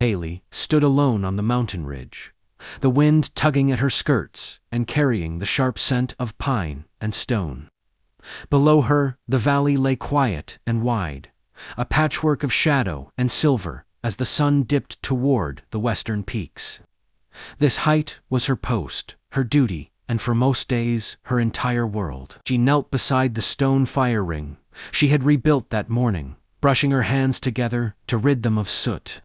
Hailey stood alone on the mountain ridge, the wind tugging at her skirts and carrying the sharp scent of pine and stone. Below her, the valley lay quiet and wide, a patchwork of shadow and silver as the sun dipped toward the western peaks. This height was her post, her duty, and for most days, her entire world. She knelt beside the stone fire ring she had rebuilt that morning, brushing her hands together to rid them of soot.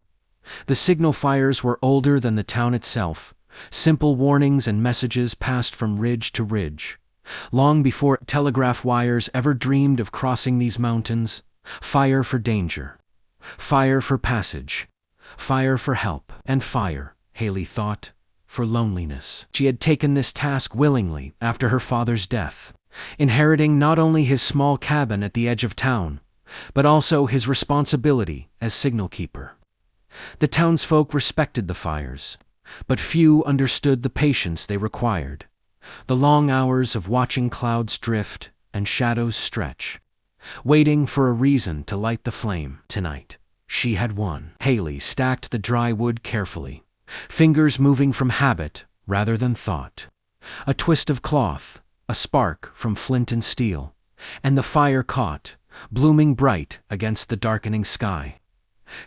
The signal fires were older than the town itself, simple warnings and messages passed from ridge to ridge. Long before telegraph wires ever dreamed of crossing these mountains, fire for danger, fire for passage, fire for help, and fire, Hailey thought, for loneliness. She had taken this task willingly after her father's death, inheriting not only his small cabin at the edge of town, but also his responsibility as signal keeper. The townsfolk respected the fires, but few understood the patience they required, the long hours of watching clouds drift and shadows stretch, waiting for a reason to light the flame. Tonight, she had one. Hailey stacked the dry wood carefully, fingers moving from habit rather than thought. A twist of cloth, a spark from flint and steel, and the fire caught, blooming bright against the darkening sky.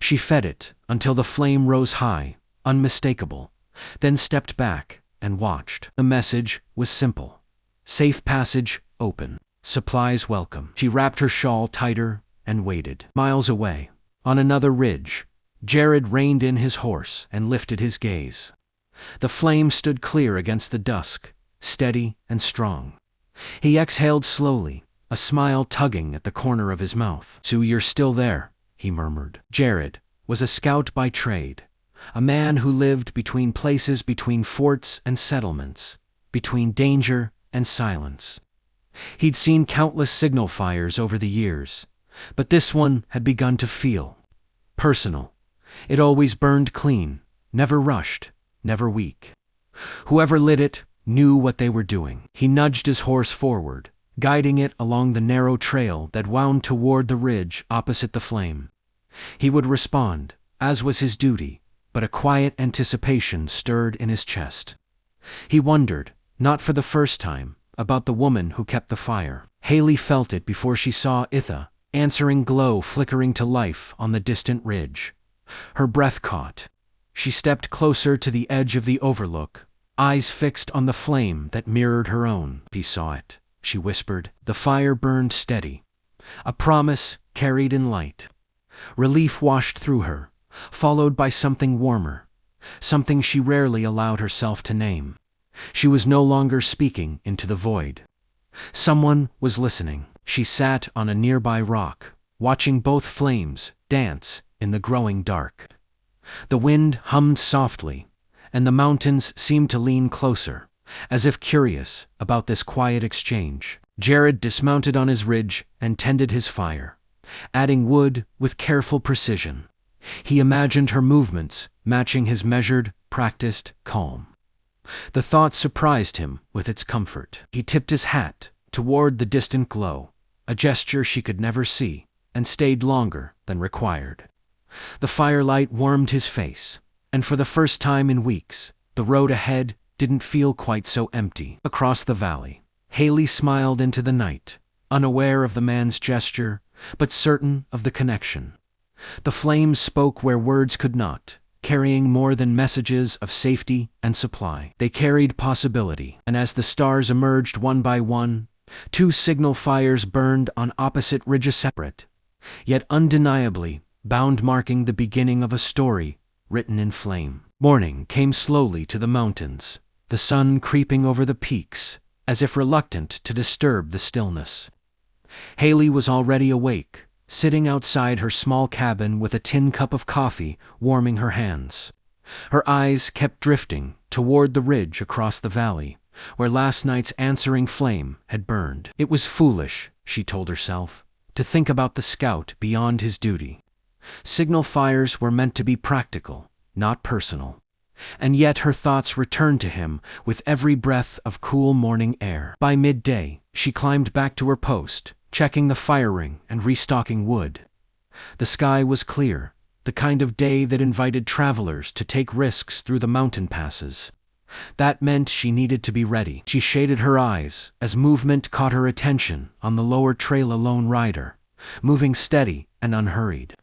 She fed it until the flame rose high, unmistakable, then stepped back and watched. The message was simple. Safe passage open. Supplies welcome. She wrapped her shawl tighter and waited. Miles away, on another ridge, Jared reined in his horse and lifted his gaze. The flame stood clear against the dusk, steady and strong. He exhaled slowly, a smile tugging at the corner of his mouth. "So you're still there," he murmured. Jared was a scout by trade, a man who lived between places, between forts and settlements, between danger and silence. He'd seen countless signal fires over the years, but this one had begun to feel personal. It always burned clean, never rushed, never weak. Whoever lit it knew what they were doing. He nudged his horse forward, guiding it along the narrow trail that wound toward the ridge opposite the flame. He would respond, as was his duty, but a quiet anticipation stirred in his chest. He wondered, not for the first time, about the woman who kept the fire. Hailey felt it before she saw Itha, answering glow flickering to life on the distant ridge. Her breath caught. She stepped closer to the edge of the overlook, eyes fixed on the flame that mirrored her own. "He saw it," she whispered. The fire burned steady, a promise carried in light. Relief washed through her, followed by something warmer, something she rarely allowed herself to name. She was no longer speaking into the void. Someone was listening. She sat on a nearby rock, watching both flames dance in the growing dark. The wind hummed softly, and the mountains seemed to lean closer, as if curious about this quiet exchange. Jared dismounted on his ridge and tended his fire, adding wood with careful precision. He imagined her movements matching his measured, practiced calm. The thought surprised him with its comfort. He tipped his hat toward the distant glow, a gesture she could never see, and stayed longer than required. The firelight warmed his face, and for the first time in weeks, the road ahead didn't feel quite so empty. Across the valley, Hailey smiled into the night, unaware of the man's gesture, but certain of the connection. The flames spoke where words could not, carrying more than messages of safety and supply. They carried possibility, and as the stars emerged one by one, two signal fires burned on opposite ridges, separate, yet undeniably bound, marking the beginning of a story written in flame. Morning came slowly to the mountains, the sun creeping over the peaks, as if reluctant to disturb the stillness. Hailey was already awake, sitting outside her small cabin with a tin cup of coffee warming her hands. Her eyes kept drifting toward the ridge across the valley, where last night's answering flame had burned. It was foolish, she told herself, to think about the scout beyond his duty. Signal fires were meant to be practical, not personal. And yet her thoughts returned to him with every breath of cool morning air. By midday, she climbed back to her post, checking the fire ring and restocking wood. The sky was clear, the kind of day that invited travelers to take risks through the mountain passes. That meant she needed to be ready. She shaded her eyes as movement caught her attention on the lower trail. A lone rider, moving steady and unhurried.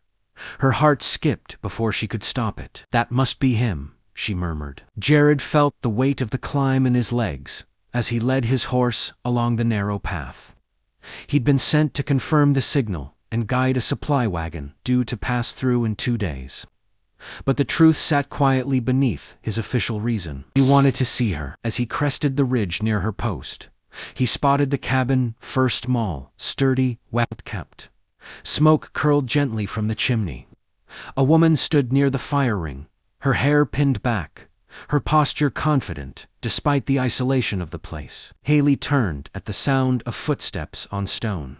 Her heart skipped before she could stop it. That must be him, she murmured. Jared felt the weight of the climb in his legs as he led his horse along the narrow path. He'd been sent to confirm the signal and guide a supply wagon due to pass through in 2 days. But the truth sat quietly beneath his official reason. He wanted to see her. As he crested the ridge near her post, he spotted the cabin, first small, sturdy, well-kept. Smoke curled gently from the chimney. A woman stood near the fire ring, her hair pinned back, her posture confident despite the isolation of the place. Hailey turned at the sound of footsteps on stone.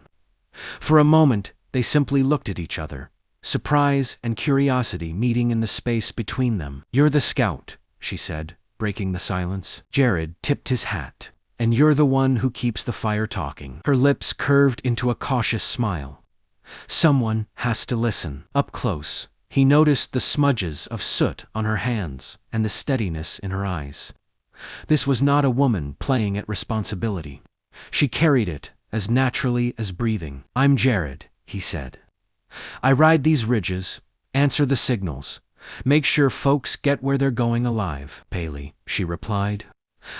For a moment, they simply looked at each other, surprise and curiosity meeting in the space between them. "You're the scout," she said, breaking the silence. Jared tipped his hat. "And you're the one who keeps the fire talking." Her lips curved into a cautious smile. "Someone has to listen." Up close, he noticed the smudges of soot on her hands and the steadiness in her eyes. This was not a woman playing at responsibility. She carried it as naturally as breathing. "I'm Jared," he said. "I ride these ridges, answer the signals, make sure folks get where they're going alive." "Hailey," she replied.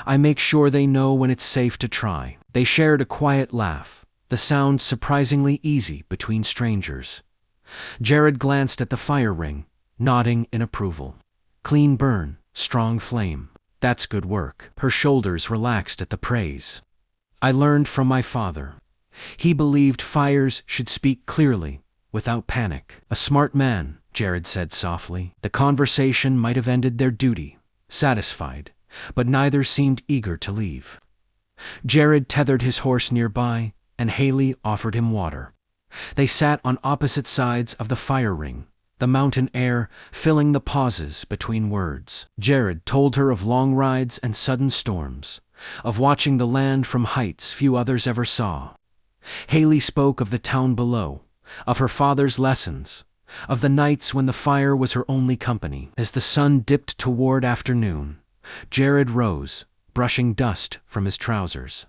"I make sure they know when it's safe to try." They shared a quiet laugh, the sound surprisingly easy between strangers. Jared glanced at the fire ring, nodding in approval. "Clean burn, strong flame. That's good work." Her shoulders relaxed at the praise. "I learned from my father. He believed fires should speak clearly, without panic." "A smart man," Jared said softly. The conversation might have ended their duty, satisfied, but neither seemed eager to leave. Jared tethered his horse nearby, and Hailey offered him water. They sat on opposite sides of the fire ring, the mountain air filling the pauses between words. Jared told her of long rides and sudden storms, of watching the land from heights few others ever saw. Hailey spoke of the town below, of her father's lessons, of the nights when the fire was her only company. As the sun dipped toward afternoon, Jared rose, brushing dust from his trousers.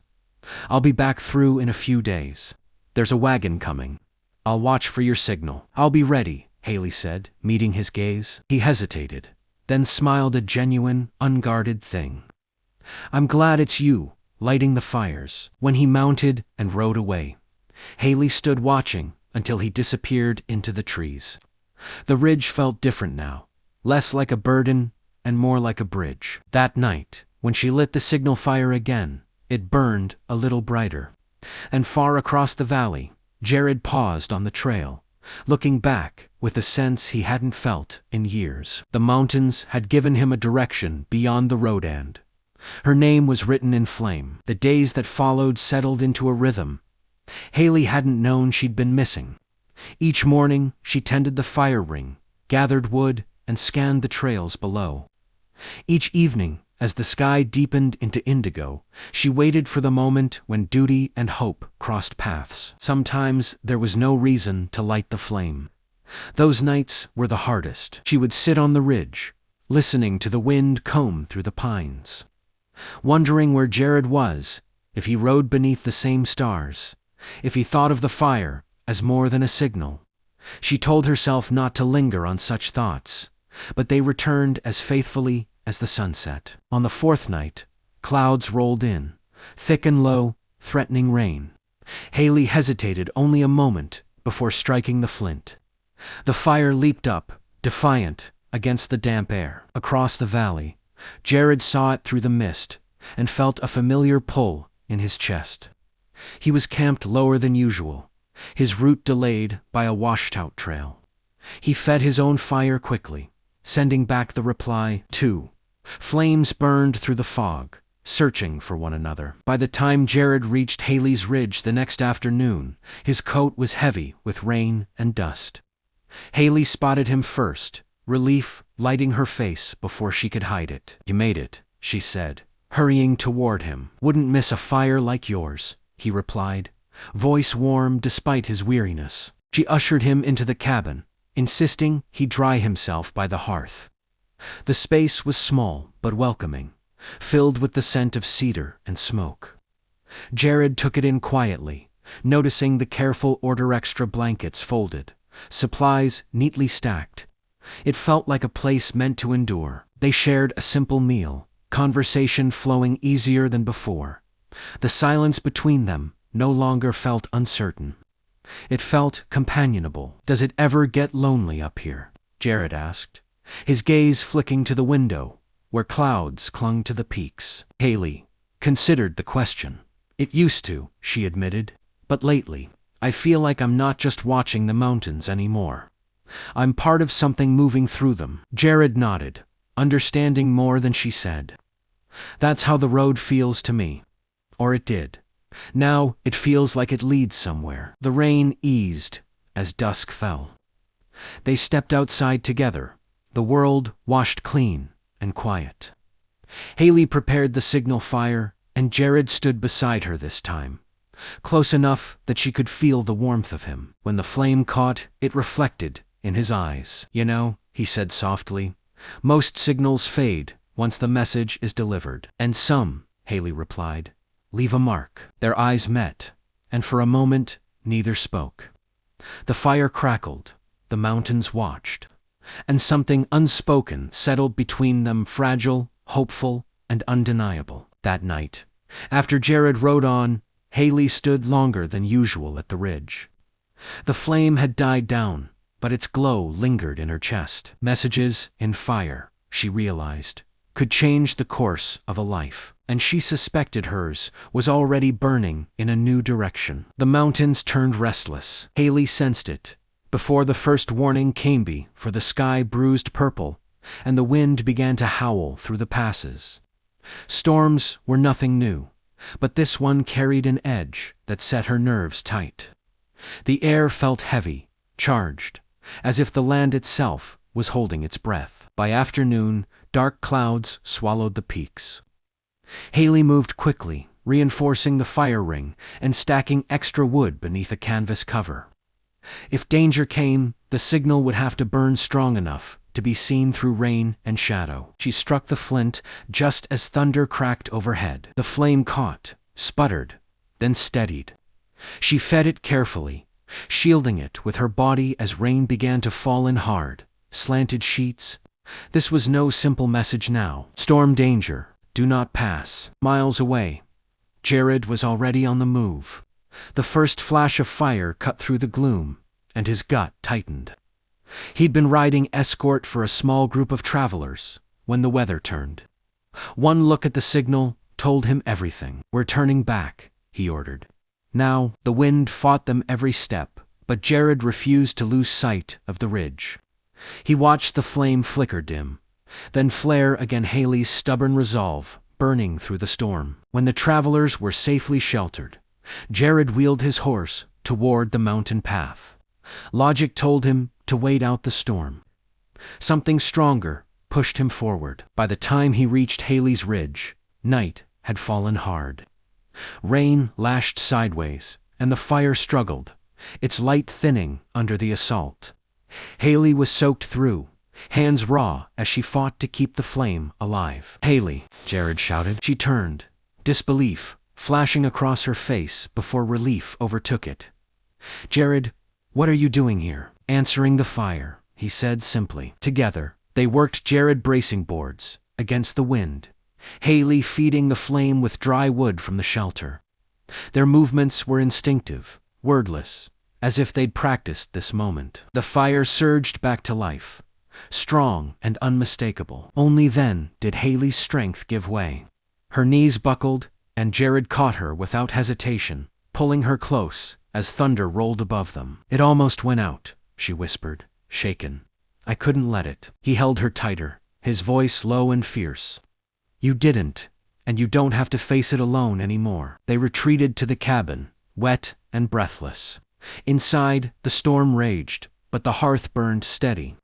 "I'll be back through in a few days. There's a wagon coming. I'll watch for your signal." "I'll be ready," Hailey said, meeting his gaze. He hesitated, then smiled, a genuine, unguarded thing. "I'm glad it's you, lighting the fires." When he mounted and rode away, Hailey stood watching until he disappeared into the trees. The ridge felt different now, less like a burden and more like a bridge. That night, when she lit the signal fire again, it burned a little brighter. And far across the valley, Jared paused on the trail, looking back with a sense he hadn't felt in years. The mountains had given him a direction beyond the road end. Her name was written in flame. The days that followed settled into a rhythm Hailey hadn't known she'd been missing. Each morning, she tended the fire ring, gathered wood, and scanned the trails below. Each evening, as the sky deepened into indigo, she waited for the moment when duty and hope crossed paths. Sometimes there was no reason to light the flame. Those nights were the hardest. She would sit on the ridge, listening to the wind comb through the pines, wondering where Jared was, if he rode beneath the same stars, if he thought of the fire as more than a signal. She told herself not to linger on such thoughts, but they returned as faithfully as the sunset. On the fourth night, clouds rolled in, thick and low, threatening rain. Hailey hesitated only a moment before striking the flint. The fire leaped up, defiant, against the damp air. Across the valley, Jared saw it through the mist and felt a familiar pull in his chest. He was camped lower than usual, his route delayed by a washed-out trail. He fed his own fire quickly, sending back the reply, "2." Flames burned through the fog, searching for one another. By the time Jared reached Hailey's Ridge the next afternoon, his coat was heavy with rain and dust. Hailey spotted him first, relief lighting her face before she could hide it. "You made it," she said, hurrying toward him. "Wouldn't miss a fire like yours," he replied, voice warm despite his weariness. She ushered him into the cabin, insisting he dry himself by the hearth. The space was small but welcoming, filled with the scent of cedar and smoke. Jared took it in quietly, noticing the careful order, extra blankets folded, supplies neatly stacked. It felt like a place meant to endure. They shared a simple meal, conversation flowing easier than before. The silence between them no longer felt uncertain. It felt companionable. "Does it ever get lonely up here?" Jared asked, his gaze flicking to the window, where clouds clung to the peaks. Hailey considered the question. "It used to," she admitted, "but lately, I feel like I'm not just watching the mountains anymore. I'm part of something moving through them." Jared nodded, understanding more than she said. "That's how the road feels to me. Or it did. Now it feels like it leads somewhere." The rain eased as dusk fell. They stepped outside together, the world washed clean and quiet. Hailey prepared the signal fire, and Jared stood beside her this time, close enough that she could feel the warmth of him. When the flame caught, it reflected in his eyes. "You know," he said softly, "most signals fade once the message is delivered." "And some," Hailey replied, "leave a mark." Their eyes met, and for a moment neither spoke. The fire crackled, the mountains watched, and something unspoken settled between them, fragile, hopeful, and undeniable. That night, after Jared rode on, Hailey stood longer than usual at the ridge. The flame had died down, but its glow lingered in her chest. Messages in fire, she realized, could change the course of a life, and she suspected hers was already burning in a new direction. The mountains turned restless. Hailey sensed it before the first warning came, for the sky bruised purple, and the wind began to howl through the passes. Storms were nothing new, but this one carried an edge that set her nerves tight. The air felt heavy, charged, as if the land itself was holding its breath. By afternoon, dark clouds swallowed the peaks. Hailey moved quickly, reinforcing the fire ring and stacking extra wood beneath a canvas cover. If danger came, the signal would have to burn strong enough to be seen through rain and shadow. She struck the flint just as thunder cracked overhead. The flame caught, sputtered, then steadied. She fed it carefully, shielding it with her body as rain began to fall in hard, slanted sheets. This was no simple message now. "Storm danger, do not pass." Miles away, Jared was already on the move. The first flash of fire cut through the gloom, and his gut tightened. He'd been riding escort for a small group of travelers when the weather turned. One look at the signal told him everything. "We're turning back," he ordered. Now, the wind fought them every step, but Jared refused to lose sight of the ridge. He watched the flame flicker dim, then flare again, Hailey's stubborn resolve burning through the storm. When the travelers were safely sheltered, Jared wheeled his horse toward the mountain path. Logic told him to wait out the storm. Something stronger pushed him forward. By the time he reached Hailey's ridge, night had fallen hard. Rain lashed sideways, and the fire struggled, its light thinning under the assault. Hailey was soaked through, hands raw as she fought to keep the flame alive. "Hailey!" Jared shouted. She turned, disbelief flashing across her face before relief overtook it. "Jared, what are you doing here?" "Answering the fire," he said simply. Together, they worked Jared bracing boards against the wind, Hailey feeding the flame with dry wood from the shelter. Their movements were instinctive, wordless, as if they'd practiced this moment. The fire surged back to life, strong and unmistakable. Only then did Hailey's strength give way. Her knees buckled, and Jared caught her without hesitation, pulling her close as thunder rolled above them. "It almost went out," she whispered, shaken. "I couldn't let it." He held her tighter, his voice low and fierce. "You didn't, and you don't have to face it alone anymore." They retreated to the cabin, wet and breathless. Inside, the storm raged, but the hearth burned steady.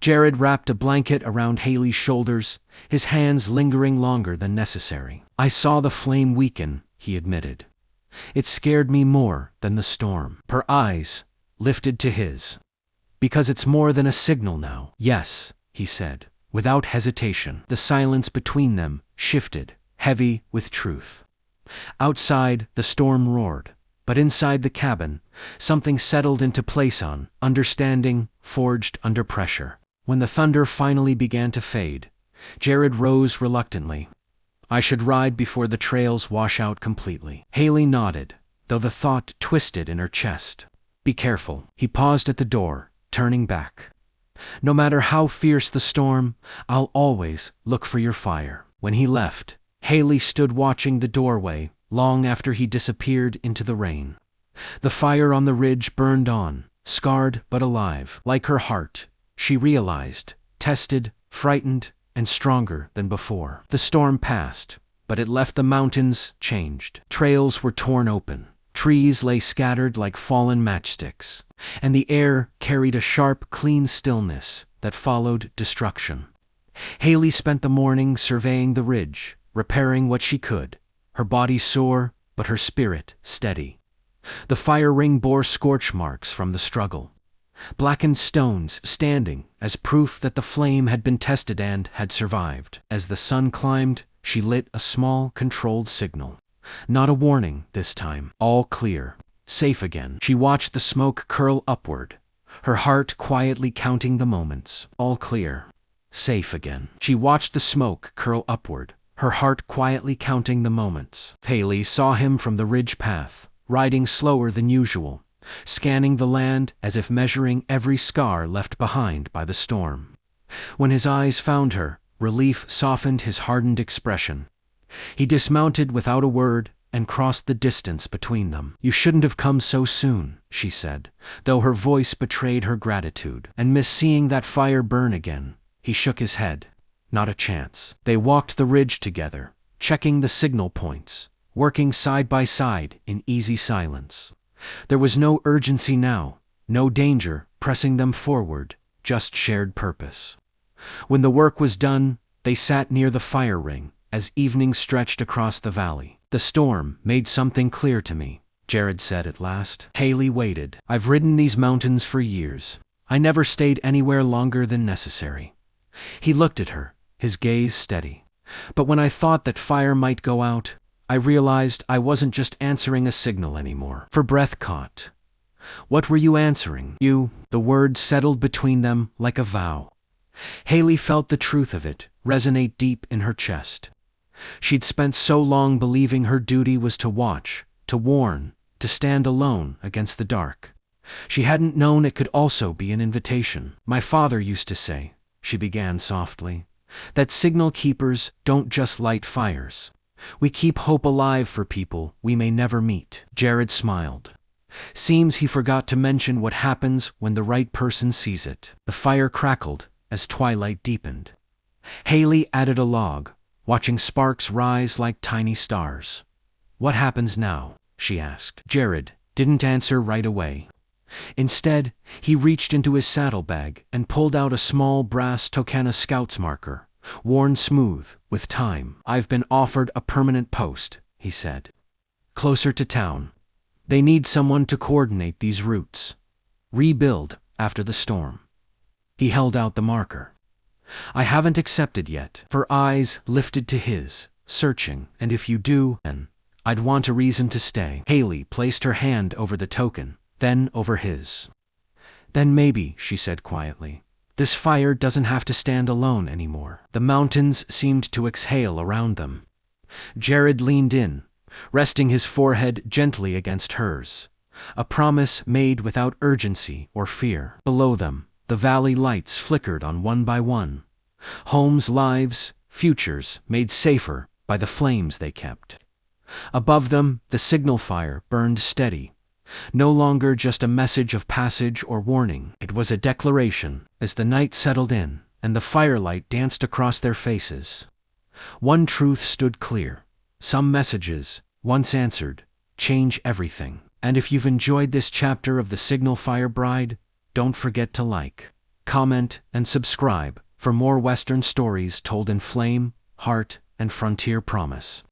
Jared wrapped a blanket around Hailey's shoulders, his hands lingering longer than necessary. "I saw the flame weaken," he admitted. "It scared me more than the storm." Her eyes lifted to his. Because it's more than a signal now. Yes, he said, without hesitation. The silence between them shifted, heavy with truth. Outside, the storm roared, but inside the cabin, something settled into place understanding forged under pressure. When the thunder finally began to fade, Jared rose reluctantly. I should ride before the trails wash out completely. Hailey nodded, though the thought twisted in her chest. Be careful. He paused at the door, turning back. No matter how fierce the storm, I'll always look for your fire. When he left, Hailey stood watching the doorway long after he disappeared into the rain. The fire on the ridge burned on, scarred but alive. Like her heart, she realized, tested, frightened, and stronger than before. The storm passed, but it left the mountains changed. Trails were torn open. Trees lay scattered like fallen matchsticks, and the air carried a sharp, clean stillness that followed destruction. Hailey spent the morning surveying the ridge, repairing what she could, her body sore, but her spirit steady. The fire ring bore scorch marks from the struggle, blackened stones standing as proof that the flame had been tested and had survived. As the sun climbed, she lit a small, controlled signal. Not a warning this time. All clear. Safe again. She watched the smoke curl upward, her heart quietly counting the moments. All clear. Safe again. She watched the smoke curl upward, her heart quietly counting the moments. Hailey saw him from the ridge path, riding slower than usual, scanning the land as if measuring every scar left behind by the storm. When his eyes found her, relief softened his hardened expression. He dismounted without a word and crossed the distance between them. You shouldn't have come so soon, she said, though her voice betrayed her gratitude. And miss seeing that fire burn again. He shook his head. Not a chance. They walked the ridge together, checking the signal points, working side by side in easy silence. There was no urgency now, no danger pressing them forward, just shared purpose. When the work was done, they sat near the fire ring, as evening stretched across the valley. The storm made something clear to me, Jared said at last. Hailey waited. I've ridden these mountains for years. I never stayed anywhere longer than necessary. He looked at her, his gaze steady. But when I thought that fire might go out, I realized I wasn't just answering a signal anymore. Her breath caught. What were you answering? You. The word settled between them like a vow. Hailey felt the truth of it resonate deep in her chest. She'd spent so long believing her duty was to watch, to warn, to stand alone against the dark. She hadn't known it could also be an invitation. My father used to say, she began softly, that signal keepers don't just light fires. We keep hope alive for people we may never meet. Jared smiled. Seems he forgot to mention what happens when the right person sees it. The fire crackled as twilight deepened. Hailey added a log, watching sparks rise like tiny stars. What happens now? She asked. Jared didn't answer right away. Instead, he reached into his saddlebag and pulled out a small brass Tokana Scouts marker, worn smooth with time. I've been offered a permanent post, he said. Closer to town. They need someone to coordinate these routes. Rebuild after the storm. He held out the marker. I haven't accepted yet. Her eyes lifted to his, searching. And if you do, then I'd want a reason to stay. Hailey placed her hand over the token, then over his. Then maybe, she said quietly, this fire doesn't have to stand alone anymore. The mountains seemed to exhale around them. Jared leaned in, resting his forehead gently against hers, a promise made without urgency or fear. Below them, the valley lights flickered on one by one. Homes, lives, futures made safer by the flames they kept. Above them, the signal fire burned steady. No longer just a message of passage or warning. It was a declaration as the night settled in and the firelight danced across their faces. One truth stood clear. Some messages, once answered, change everything. And if you've enjoyed this chapter of The Signal Fire Bride, don't forget to like, comment, and subscribe for more Western stories told in flame, heart, and frontier promise.